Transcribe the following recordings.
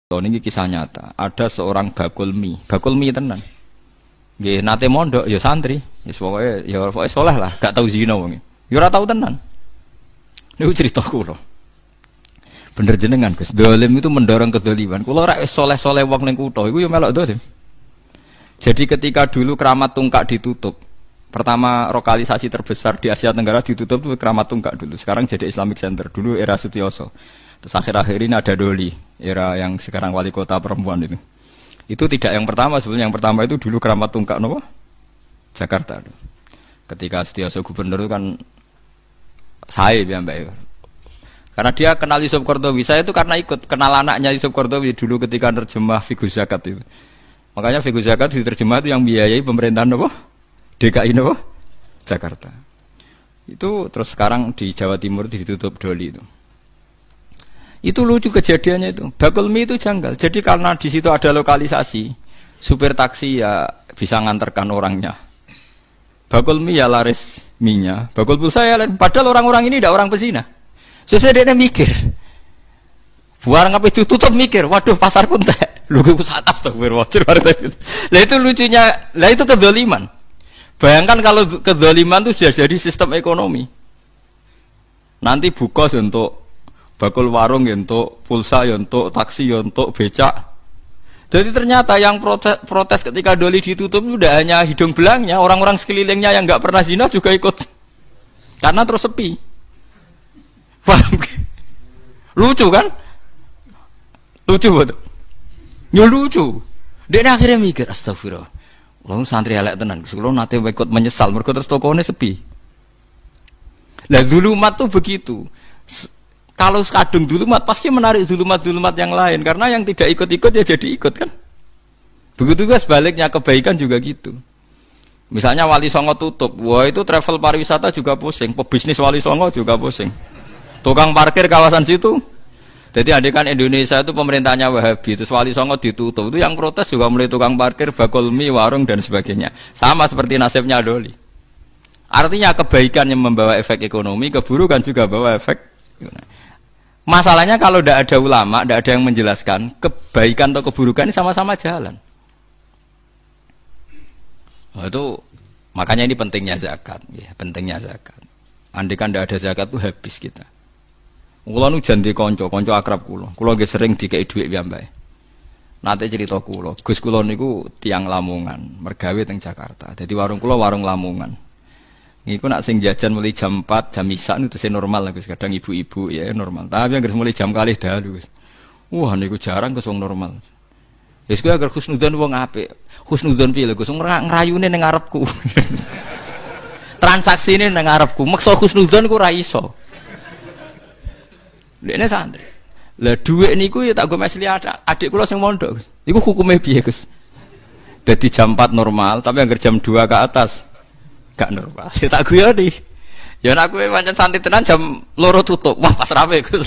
Ini kisah nyata. Ada seorang bakul mie tenan. Nggih nate mondok ya santri, ya pokoke saleh lah, gak tau zina wong. Ya ora tau tenan. Niku cerita kula. Bener jenengan Gus, dolim itu mendorong kedzaliman. Kula ora saleh-saleh wong ning kutha iku ya melok dolim. Jadi ketika dulu Keramat Tungkak ditutup, pertama lokalisasi terbesar di Asia Tenggara ditutup itu Keramat Tungkak dulu. Sekarang jadi Islamic Center. Dulu era Sutioso. Terus akhir-akhir ini ada Doli, era yang sekarang wali kota perempuan ini. Itu tidak yang pertama, sebenarnya yang pertama itu dulu Keramat Tungkak nopo? Jakarta. Ketika Sutioso gubernur itu kan saya ya Mbak. Karena dia kenal Yusuf Qaradawi. Saya itu karena ikut kenal anaknya Yusuf Qaradawi dulu ketika nerjemah Fiqh Zakat itu. Makanya Fiqh Zakat diterjemah itu yang biayai pemerintahan nopo? DKI nopo? Jakarta. Itu terus sekarang di Jawa Timur ditutup Doli itu. Itu lucu kejadiannya itu. Bakul mie itu janggal. Jadi karena di situ ada lokalisasi, supir taksi ya bisa nganterkan orangnya. Bakul mie ya laris mie-nya. Bakul pulsa ya lain. Padahal orang-orang ini tidak orang pezina. Sesuai dia mikir. Barang apa itu tutup mikir. Waduh pasar pun tak. Lu ke atas tuh berwajib. Lah itu lucunya. Lah itu kedzaliman. Bayangkan kalau kedzaliman itu sudah jadi sistem ekonomi. Nanti buka untuk bakul warung ya untuk pulsa ya untuk taksi ya untuk becak. Jadi ternyata yang protes ketika Doli ditutup itu tidak hanya hidung belangnya, orang-orang sekelilingnya yang nggak pernah zina juga ikut. Karena terus sepi. Paham? Lucu kan? Lucu betul. Ya lucu. Dia akhirnya mikir astagfirullah. Lalu santri elek tenan, kalau nanti ikut menyesal, mereka terus tokonya sepi. Lah zulumat tuh begitu. Kalau kadung zulumat pasti menarik zulumat-zulumat yang lain, karena yang tidak ikut-ikut ya jadi ikut kan. Begitu juga sebaliknya kebaikan juga gitu. Misalnya Wali Songo tutup, wah itu travel pariwisata juga pusing, pebisnis Wali Songo juga pusing. Tukang parkir kawasan situ. Jadi adekan Indonesia itu pemerintahnya Wahabi, terus Wali Songo ditutup, itu yang protes juga mulai tukang parkir, bakul mie, warung dan sebagainya. Sama seperti nasibnya Doli. Artinya kebaikan yang membawa efek ekonomi, keburukan juga bawa efek. Masalahnya kalau tidak ada ulama, tidak ada yang menjelaskan, kebaikan atau keburukan ini sama-sama jalan. Nah, itu makanya ini pentingnya zakat, ya, pentingnya zakat. Andai kan tidak ada zakat itu habis kita. Kulo nu jan di konco akrab kulo nggih sering dikei dhuwit piyambake. Nate cerita kulo, Gus kulo niku tiyang Lamongan, mergawe teng Jakarta. Dadi warung kulo warung Lamongan. Niku nak sing jajan mulai jam 4, jam isak itu sing normal lah Gus. Kadang ibu-ibu ya normal. Tapi yang mulai jam kalih dalu Gus. Wah niku jarang Gus wong normal. Wis kuwi agar husnudzon wong apik. Husnudzon piye lho Gus ngrayune ning ngarepku. Transaksine ning ngarepku. Meksa husnudzon ku ora iso. Dekne santri. Lah dhuwit niku ya tak go mesli adik kula sing mondok. Iku hukume piye Gus? Dadi jam 4 normal, tapi anggar jam 2 ke atas gak normal. Ya tak guyoni. Ya nek kowe pancen santri tenan jam 2 tutup. Wah, pas rame Gus.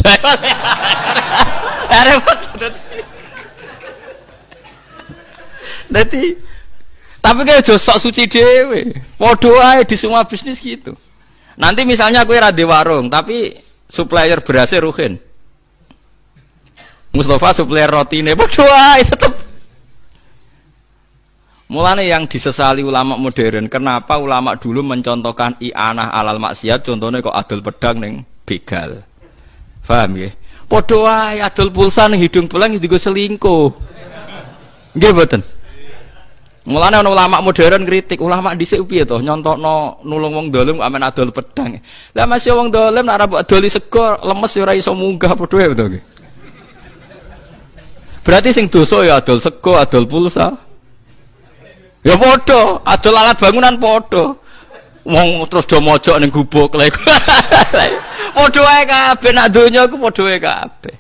Repot. Dadi tapi kayak aja sok suci dhewe. Padha ae di semua bisnis gitu. Nanti misalnya kowe ra di warung, tapi supplier berasnya Ruhin. Mustafa supplier rotine padha ae tetep. Mulane yang disesali ulama modern, kenapa ulama dulu mencontohkan i'anah alal maksiat, contohnya kok adol pedang ning begal. Paham nggih? Padha wae adol pulsa ning hidung belang digo selingkuh. Nggih mboten? Mulane ana ulama modern kritik, ulama dhisik piye to nyontokno nulung wong dolim amen adol pedang. Lah masih wong dolim nek ora mbok adoli sego lemes ya ora iso munggah padha wae to nggih. Berarti sing dosa ya adol sego, adol pulsa. Ya padha, adol alat bangunan padha. Wong terus do mojok ning gubuk lha iku. Padha wae kabeh nak donya iku padha wae kabeh.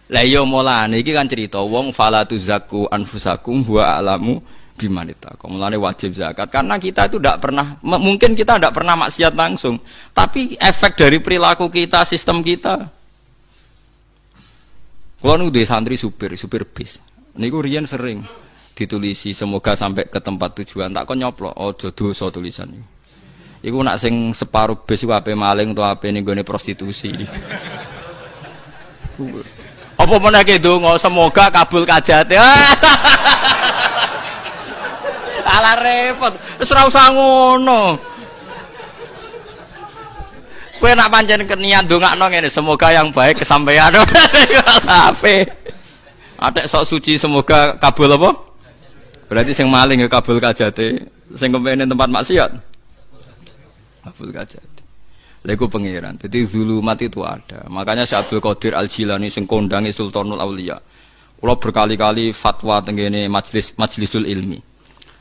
Lah iya mulane iki kan cerita wong fala tuzakku anfusakum wa alamu bimanita. Mulane wajib zakat karena kita itu tidak pernah mungkin kita tidak pernah maksiat langsung, tapi efek dari perilaku kita, sistem kita. Kulo nu duwe santri supir bis. Niku riyen sering ditulisi semoga sampai ke tempat tujuan. Tak kon nyoplok aja dosa tulisan iki. Iku nak sing separuh bis iku ape maling utawa ape ning gone prostitusi. Apa meneh ki donga semoga kabul kajate. Alah repot. Wis ora usah ngono. Kowe nak pancen keniat ndongakno ngene, semoga yang baik kesampaian. Ape? Atek sok suci semoga kabul apa? Berarti sing maling ya kabul kajate, sing kepengin tempat maksiat. Kabul kajate. Lha iku pangeran. Dadi zulumat itu ada. Makanya Syekh Abdul Qadir Al-Jilani sing kondange Sultanul Auliya. Kula berkali-kali fatwa tengene majlisul ilmi.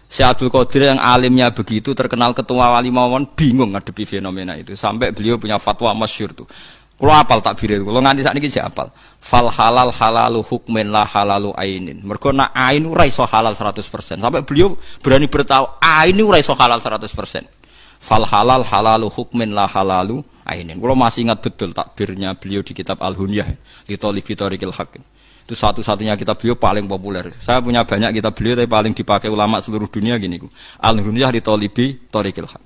Syekh Abdul Qadir yang alimnya begitu terkenal ketua wali mawon bingung ngadepi fenomena itu sampai beliau punya fatwa masyhur tuh. Kalau apal takbir itu, kalau nganti saat ini saya apal. Fal halal halalu hukmin la halalu ainin. Mergo nak ain ora iso halal 100%. Sampai beliau berani bertahu ain ora iso halal 100%. Fal halal halalu hukmin la halalu ainin. Kalau masih ingat betul takbirnya beliau di kitab Al-Hunyah di Thalibi Thariqil Haq. Itu satu-satunya kitab beliau paling populer. Saya punya banyak kitab beliau tapi paling dipakai ulama seluruh dunia gini. Al-Hunyah di Thalibi Thariqil Haq.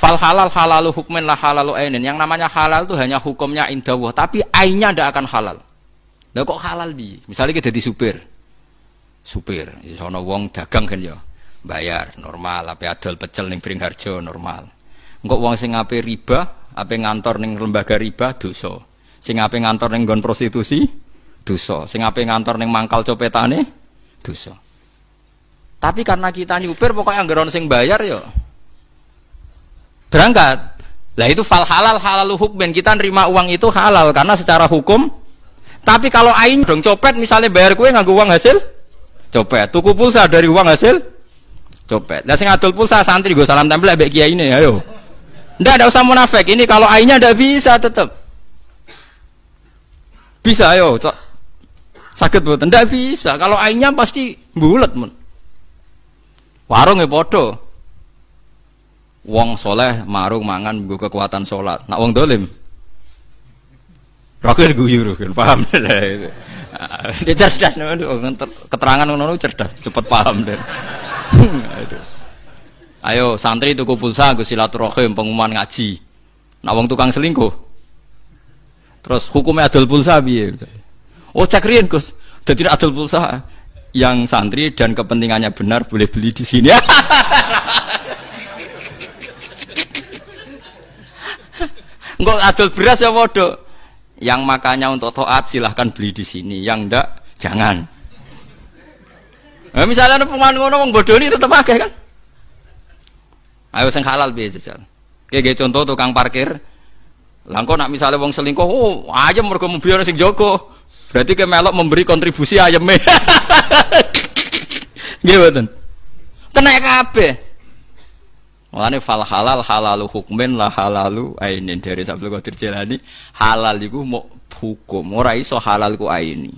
Fal halal halalu hukmin la halalu ainin. Yang namanya halal itu hanya hukumnya indawah, tapi ainnya tidak akan halal. Lah kok halal bi? Misalnya kita jadi supir. Supir, sono wong dagang kan ya. Bayar normal, ape adol pecel ning Bringharjo normal. Engko wong sing ape riba, ape ngantor ning lembaga riba dosa. Sing ape ngantor ning nggon prostitusi dosa. Sing ape ngantor ning mangkal copetane dosa. Tapi karena kita nyupir pokoknya anggar ono sing bayar ya berangkat. Lah itu fal halal halalu hukmin, kita nerima uang itu halal karena secara hukum. Tapi kalau ain dong copet misalnya bayar kue nganggo uang hasil copet, tuku pulsa dari uang hasil copet. Lah sing adol pulsa santri go salam tempel mbek kiai ini ayo. Ndak usah munafik. Ini kalau ainnya ndak bisa tetap. Bisa ayo, sakit boten ndak bisa. Kalau ainnya pasti bulet men. Warung e padha. Wong soleh marung mangan nggo kekuatan salat. Nak wong dolim rokir guyur kan paham deh. Dia cerdas keterangan ngono cerdas, cepet paham deh. Itu. Ayo santri tuku pulsa nggo silaturahim pengumuman ngaji. Nak wong tukang selingkuh. Terus hukumnya adol pulsa piye? Oh cek riyen Gus. Dadi adol pulsa yang santri dan kepentingannya benar boleh beli di sini. Enggak adol beras ya bodoh. Yang makanya untuk taat silahkan beli di sini, yang ndak jangan. Nah, misalnya ada pemain ngono wong bodoh ini tetap pakai kan? Ayo sing halal piye jajal. Kayak contoh tukang parkir. Lah engko nak misalnya wong selingkuh, oh ayam mergo mobil sing jogo. Berarti ke melok memberi kontribusi ayame. Nggih mboten. Kena kabeh. Mulane fal halal halalu hukmin la halalu ainin dari Abdul Qadir Jilani. Halal iku mok hukum, ora iso halal ku aini.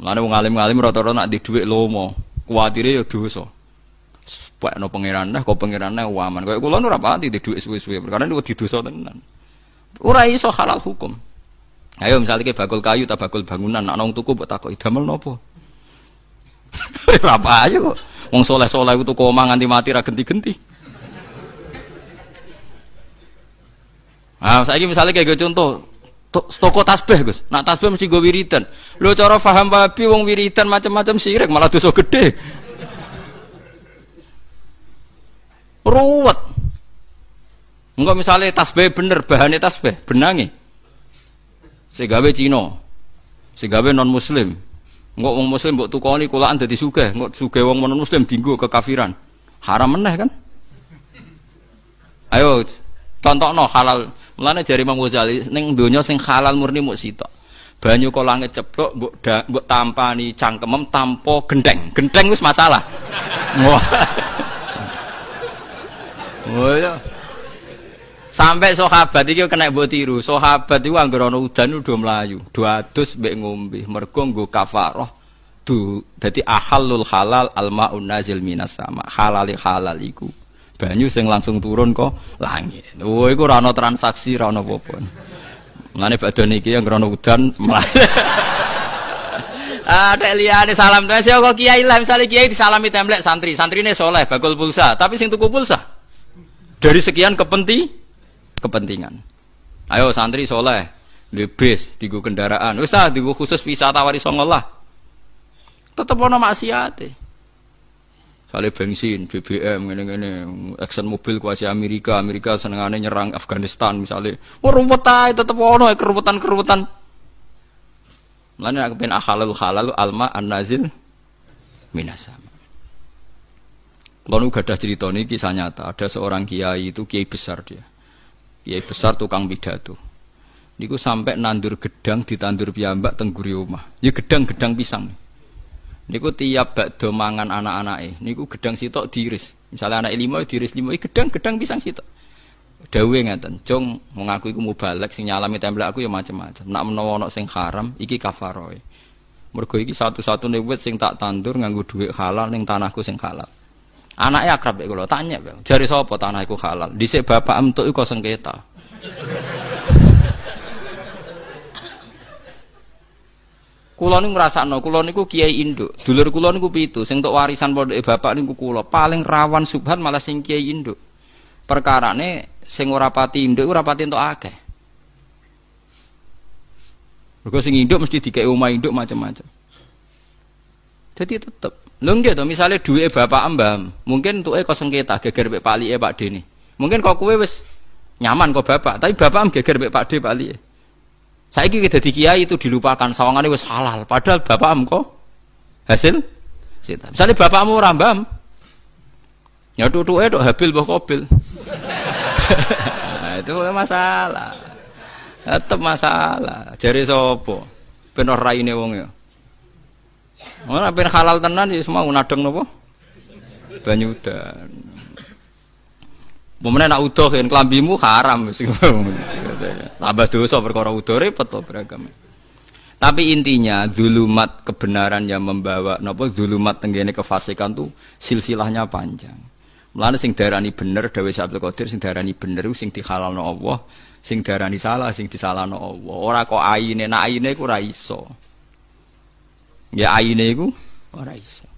Mulane wong alim-alim rata-rata nak di dhuwit lomo, kuwatire ya dosa. Sepekno pangeran dah kok pangerane waman. Kaya kula ora pati di dhuwit suwe-suwe, perkara niku di dosa tenan. Ora iso halal hukum. Ayo misalnya ke bakul kayu ta bakul bangunan, nak nang tuku mbok takoki damel napa? Ora apa ayo kok. Wong saleh-saleh ku tuku omah nganti mati ra genti-genti. Ah, saiki misalnya kayak contoh toko tasbih, Gus. Nak tasbih mesti go wiridan. Lho cara paham Wahabi wong wiridan macam-macam syirik malah dosa gede. Ruwet. Enggak misalnya tasbih bener bahane tasbih, benange. Sing gawe Cina. Sing gawe non muslim. Enggak wong muslim mbok tukoni kulaan dadi sugih, enggak sugih wong non muslim dienggo kekafiran. Haram meneh kan? Ayo contohno halal. Mulane jari Imam Ghazali ning donya sing halal murni muk sitok. Banyu kok langit ceplok mbok tampani cangkemem tanpa gendeng. Gendeng wis masalah. Wah. Oh ya. Sampai sahabat iki kena mbok tiru. Sahabat iku anggere ana udan udah mlayu, do adus mbek ngombe. Mergo nggo kafarah. Dadi ahallul halal almaun nazil minas sama. Halal iku banyu sing langsung turun kok langit. Oh iku ora ana transaksi, ora ana apa-apa. Mulane badhe niki anggere ana udan mlayu. Ada liyane salam terus kok kiai lah misale kiai disalami templek santri. Santrine soleh bakul pulsa, tapi sing tuku pulsa dari sekian kepentingan. Ayo santri soleh, Lebes digo kendaraan. Wis ta digo khusus wisata wari songo lah. Tetep ana maksiate. Kali bensin, BBM ngene-ngene, Exxon Mobil kuasi Amerika senengane nyerang Afghanistan misalnya. Ruwet ae tetep ana keruwetan-keruwetan. Lan nek ben halal alma an-nazil minas sama. Kalau gadah cerita ini kisah nyata. Ada seorang kiai itu kiai besar dia. Kiai besar tukang pidato. Niku sampai nandur gedang ditandur piyambak teng guri omah. Ya gedang-gedang pisang. Niku tiap bakdo mangan anak-anake. Niku gedang sitok diiris. Misalnya anak 5 diiris 5, gedang-gedang pisang sitok. Dawe ngeten, "Cung, wong aku iku mubalek sing nyalami templek aku ya macam-macam. Nak menawa ana sing haram iki kafaroe. Mergo iki satu-satune wit sing tak tandur nganggo dhuwit halal ning tanahku sing halal." Anake akrab mek kula tanya, "Jare sapa tanah iku halal?" Dhisik bapak entuk iku sengketa. Kula niku ngrasakno, kula niku kiai induk. Dulur kula niku 7, sing entuk warisan pondoke bapak niku kula. Paling rawan subhan malah sing kiai induk. Perkarane sing ora pati induk ora pati entuk akeh. Mergo sing induk mesti dikek omah induk macam-macam. Jadi tetep. Lho nggih to, misale duwike bapak mbam, mungkin entuke kok sengketa geger mek palike Pak Dene. Mungkin kok kowe wis nyaman kok bapak, tapi bapak geger mek Pak D palike. Saiki dadi kiai itu dilupakan, sawangane wis halal, padahal bapak kok hasil sita. Misale bapakmu ora mbam, ya tutuke tok Habil mbah Qabil. Nah, itu masalah. Tetep masalah. Jare sapa? Ben ora raine wong ya. Ora ben halal tenan ya semua nadeng napa? Banyu udan. Pemene nak udoh yen klambimu haram wis. Tambah dosa perkara udoh repot to beragam. Tapi intinya zulumat kebenaran yang membawa napa zulumat tenggene kefasikan tuh silsilahnya panjang. Mulane sing darani bener dawuh Syekh Abdul Qadir sing darani bener sing dihalalno Allah, sing darani salah sing disalahno Allah. Ora kok aine, nek aine iku ora iso. Ya aine iku ora iso.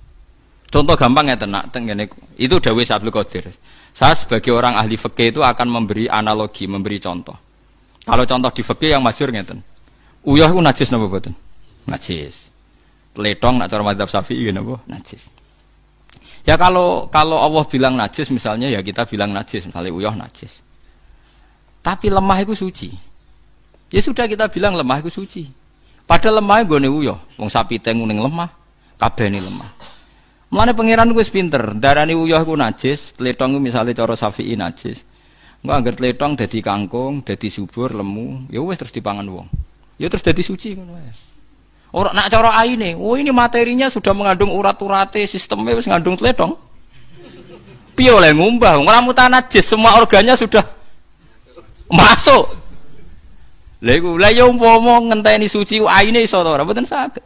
Contoh gampang ngeten nak teng ngene itu dawuh Syekh Abdul Qadir. Saya sebagai orang ahli fikih itu akan memberi analogi, memberi contoh. Kalau contoh di fikih yang masyhur ngeten. Uyah iku najis napa mboten? Najis. Tletong nak cara mazhab Syafi'i napa? Najis. Ya kalau Allah bilang najis misalnya ya kita bilang najis, misalnya uyah najis. Tapi lemah itu suci. Ya sudah kita bilang lemah itu suci. Padahal lemah nggone uyah, wong sapi teng ning lemah, kabehane lemah. Mulane pangeran wis pinter, darani uyah iku najis, tletong misalnya cara Syafi'i najis. Engko anggar tletong dadi kangkung, dadi subur, lemu, ya wis terus dipangan wong. Ya terus dadi suci ngono wae. Ora nak cara aine, oh ini materinya sudah mengandung urat-urate, sistemnya wis ngandung tletong. Piye oleh ngumbah, ora mutan najis, semua organnya sudah masuk. Lha iku lha yo umpama ngenteni suci aine iso to ora mboten saged.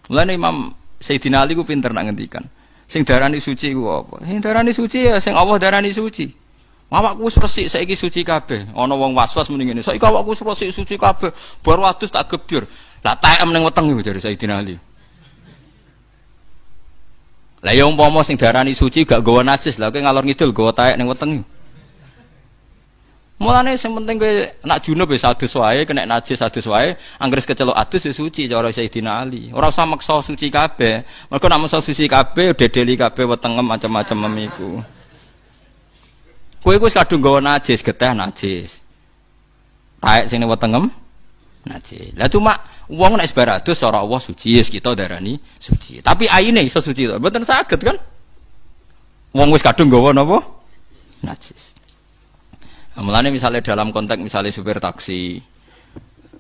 Mulane Imam Sayyidina Ali ku pinter nak ngendikan. Sing darani suci ku apa? Sing darani suci ya sing Allah darani suci. Awakku wis resik saiki suci kabeh. Ana wong was-was muni ngene. Saiki awakku wis resik suci kabeh. Baru adus tak gebyur. Lah taem ning weteng iku jare Sayyidina Ali. Lah ya umpama sing darani suci gak gawa najis, lah kowe ngalor ngidul gawa taek ning weteng. Mulane sing penting kowe nak junub wis adus wae, kena najis adus wae, anggere kecelok adus ya suci cara Sayyidina Ali. Ora usah maksa suci kabeh. Mergo nek maksa suci kabeh dedeli kabeh wetengem macam-macam iku. Kowe wis kadung gawa najis, geteh najis. Taek sing wetengem najis. Lah cuma wong nek sebar adus cara Allah suci, yes kita darani suci. Tapi aine iso suci to. Mboten saged kan? Wong wis kadung gawa napa? Najis. Mulane misalnya dalam konteks misalnya supir taksi,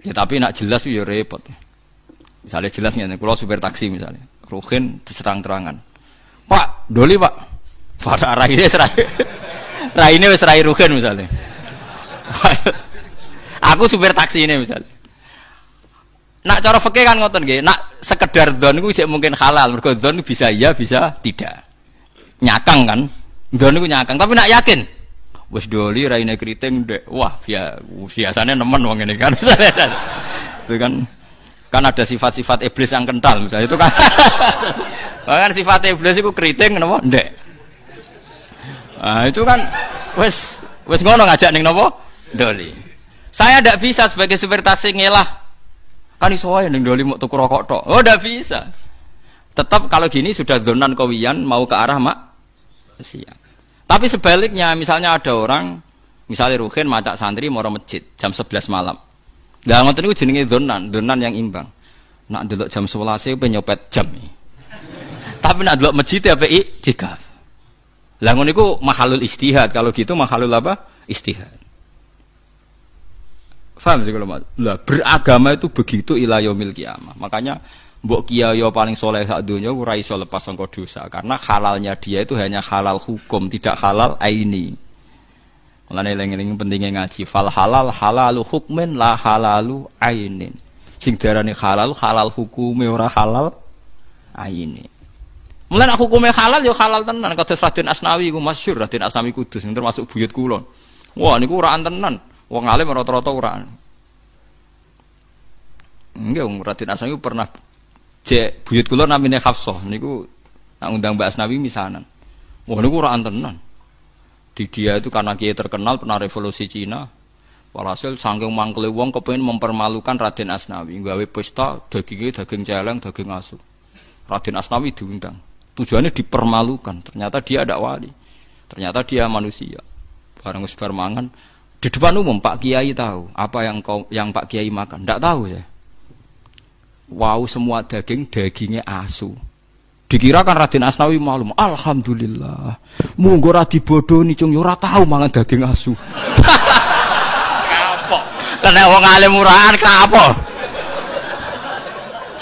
ya tapi nak jelas ya repot. Misalnya jelasnya, kalau supir taksi misalnya, Ruhin terang-terangan, Pak, doli Pak, pada arah ini serai, raine wis rai Ruhin misalnya. Aku supir taksi ini misalnya. Nak cara fikih kan ngoten nggih, nak sekedar dzon iku sik mungkin halal, mergo dzon bisa iya bisa tidak. Nyakang kan? Dzon iku nyakang, tapi nak yakin wis doli raine kriting ndek. Wah, biasanya nemen wong ngene kan. Itu kan ada sifat-sifat iblis yang kental misalnya itu kan. Kan sifat iblis itu kriting napa ndek. Nah, itu kan wis ngono ngajak ning napa? Doli. Saya tidak bisa sebagai supir taksi ngelah. Kan iso wae ning doli mau tuku rokok tok. Oh, tidak bisa. Tetap kalau gini sudah donan kawiyan mau ke arah maksiat. Tapi sebaliknya misalnya ada orang misalnya Ruhin macak santri mau masjid jam 11 malam. Lah ngoten niku jenenge donan yang imbang. Nak delok jam 11 pe nyopet jam. Tapi nak delok masjid apa iktikaf. Lah ngono niku mahalul istihad. Kalau gitu mahalul apa? Istihad. Faham sih kalau lah beragama itu begitu ila yaumil qiyamah. Makanya mbok kiai paling soleh sak donya ora iso lepas sangka dosa karena halalnya dia itu hanya halal hukum, tidak halal aini. Mulane eling-eling pentingnya ngaji fal halal halalu hukmin la halalu ainin. Sing diarani halal halal hukume ora halal aini. Mulane nek hukume halal ya halal tenan kados Raden Asnawi iku masyhur Raden Asnawi Kudus sing termasuk buyut kula. Wah niku uraan tenan. Wong alim rata-rata uraan. Enggak, Raden Asnawi pernah cek buyut kula namine Hafsah niku nak undang Mbak Asnawi misanan. Wah niku uraan tenan. Di dia itu karena kiai terkenal pernah revolusi Cina. Walhasil saking mangkele wong kepengin mempermalukan Raden Asnawi, gawe pesta dagingnya daging celeng, daging asu. Raden Asnawi diundang. Tujuannya dipermalukan. Ternyata dia ada wali. Ternyata dia manusia. Barang wis bar mangan di depan umum Pak Kiai tahu apa yang Pak Kiai makan. Ndak tahu saya. Wow, semua dagingnya asu. Dikira kan Raden Asnawi maklum. Alhamdulillah. Munggo ora dibodoni cung ora tahu mangan daging asu. Kapok. Kena wong alim murahan kapok.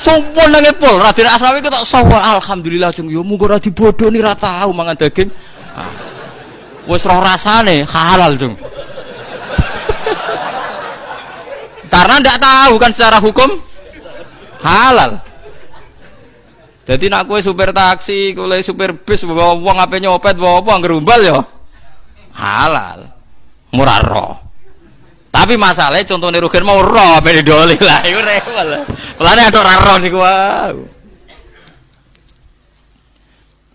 Sompon nang epol Raden Asnawi ketok sawa alhamdulillah cung yo munggo ora dibodoni ora tahu mangan daging. Wis roh rasane halal cung. Karena ndak tahu kan secara hukum halal. Jadi nak kue supir taksi, kue supir bis, bawa uang apa nyopet, bawa apa ngerumbal ya halal, murah roh. Tapi masalahnya contohnya Ruhin mau roh, beda doli lah, itu repot lah. Pelane ada roh nih gua.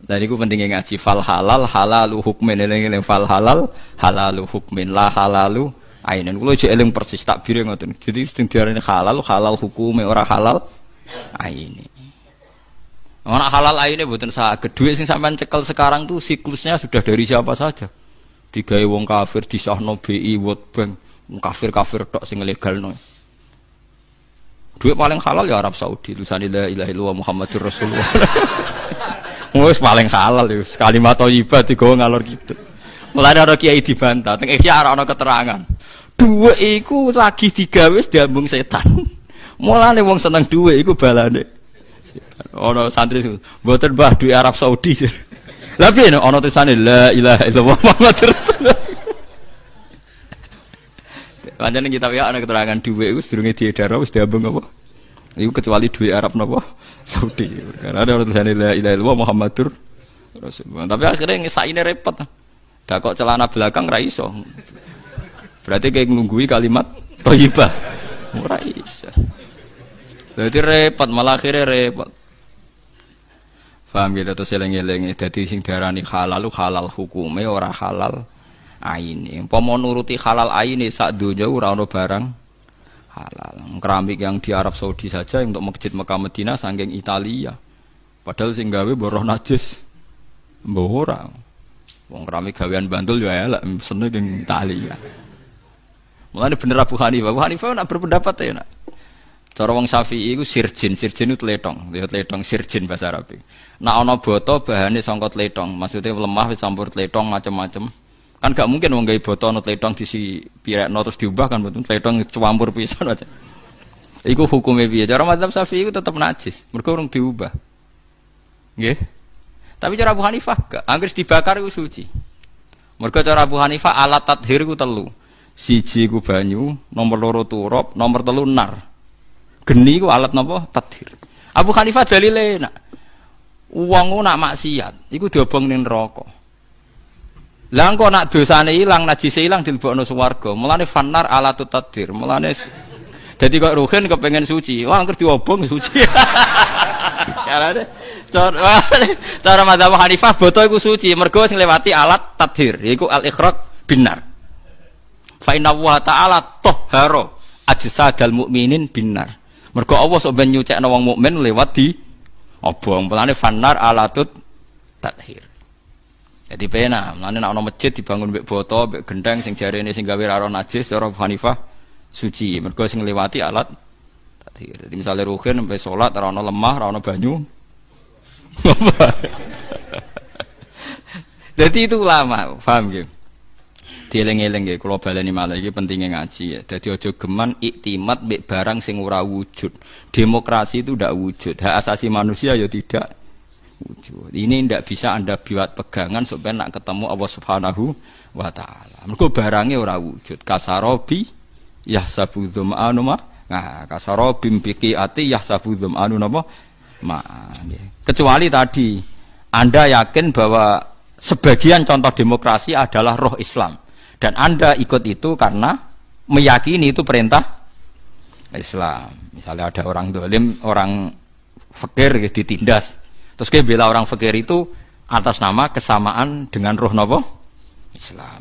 Dan itu pentingnya ngaji fal halal halalu hukmin, eling fal halal halalu hukmin lah halalu ainen. Kalau je eling persis takbir ngoten. Jadi sing diarani halal hukume ora halal aine. Ora halal aine mboten saged. Dhuwit sing sampean cekel sekarang tuh siklusnya sudah dari siapa saja. Digawe wong kafir disahno BI World Bank. Wong kafir-kafir tok sing legalno. Dhuwit paling halal ya Arab Saudi. Lusani la ilaha illallah Muhammadur Rasulullah. Wis paling halal ya kalimat thayyibah digawa ngalor gitu. Mulane ana kiai dibantah, teng iki ora ana keterangan. Dhuwit iku lagi digawe wis diambung setan. Mulane wong seneng dhuwit iku balane. Ana santri mboten Mbah dhuwit Arab Saudi. Lah piye ana tulisane la ilaha illallah Muhammadur Rasulullah. Pancen kitab ya ana keterangan dhuwit iku sedurunge diedar wis diambung apa? Iku kecuali dhuwit Arab napa? Saudi. Karena ada tulisane la ilaha illallah Muhammadur Rasulullah. Tapi akhirnya ngesaine repot. Dak kok celana belakang ra iso. Berarti kayak nglunggui kalimat thayyibah. Ora iso. Dadi repot malah akhirnya repot. Paham gitu terus eling-eling dadi sing diarani halal halal hukume ora halal aine. Umpama nuruti halal aine sak donya ora ana barang halal. Keramik yang di Arab Saudi saja untuk masjid Mekah Madinah saking Italia. Padahal sing gawe boroh najis. Mbok ora. Wong keramik gawean Bantul yo elek seneng ning Italia. Mulane bener Abu Hanifah. Abu Hanifah nak berpendapat ya nak. Cara wong Syafi'i iku sirjin itu tletong, tletong sirjin bahasa Arab. Nek ana boto bahane sangka tletong, maksudnya lemah wis campur tletong macam-macam. Kan gak mungkin wong gawe boto ana tletong disi pirekno terus diubah kan betul tletong campur pisan aja. Iku hukume piye? Cara mazhab Syafi'i iku tetep najis, mergo urung diubah. Nggih. Tapi cara Abu Hanifah gak, anggere dibakar iku suci. Mergo cara Abu Hanifah alat tathhir iku telu. Siji ku banyu, nomor loro turap, nomor telu nar. Geni ku alat napa? Tathhir. Abu Hanifah dalile nak wong nak maksiat iku diobong ning neraka. Lah engko nak dosane ilang, najise ilang dilebokno swarga. Mulane fannar alatut tathhir. Mulane dadi kok Ruhin kepengin suci. Wah angger diobong suci. Carane cara mazhab Hanifah boto iku suci mergo sing lewati alat tathhir iku al-ikhraq binar. Fa inna wa ta'ala tahhara ajsadal mukminin binar. Mergo Allah sok ben nyucekno wong mukmin lewat di obong. Pelane fanar alatut tathir. Jadi pena, mulane nek ana masjid dibangun mbek boto, mbek gendeng sing jarene sing gawe ra najis cara Hanifah suci. Mergo sing lewati alat tathir. Jadi misale ruhin sampai salat ora ana lemah, ora ana banyu. Jadi itu ulama, paham nggih? Dieling-eling nggih kula baleni malih iki pentinge ngaji ya. Dadi aja geman iktimat mbek barang sing ora wujud. Demokrasi itu ndak wujud. Hak asasi manusia ya tidak wujud. Ini ndak bisa Anda buat pegangan supaya nak ketemu Allah Subhanahu wa taala. Mergo barange ora wujud. Kasarobi yahsabu dzama'anu ma. Nah, kasarobi biqiati yahsabu dzama'anu napa? Ma. Kecuali tadi Anda yakin bahwa sebagian contoh demokrasi adalah roh Islam. Dan Anda ikut itu karena meyakini itu perintah Islam. Misalnya ada orang dolim, orang fakir ditindas. Terus dia bela orang fakir itu atas nama kesamaan dengan roh nopo Islam.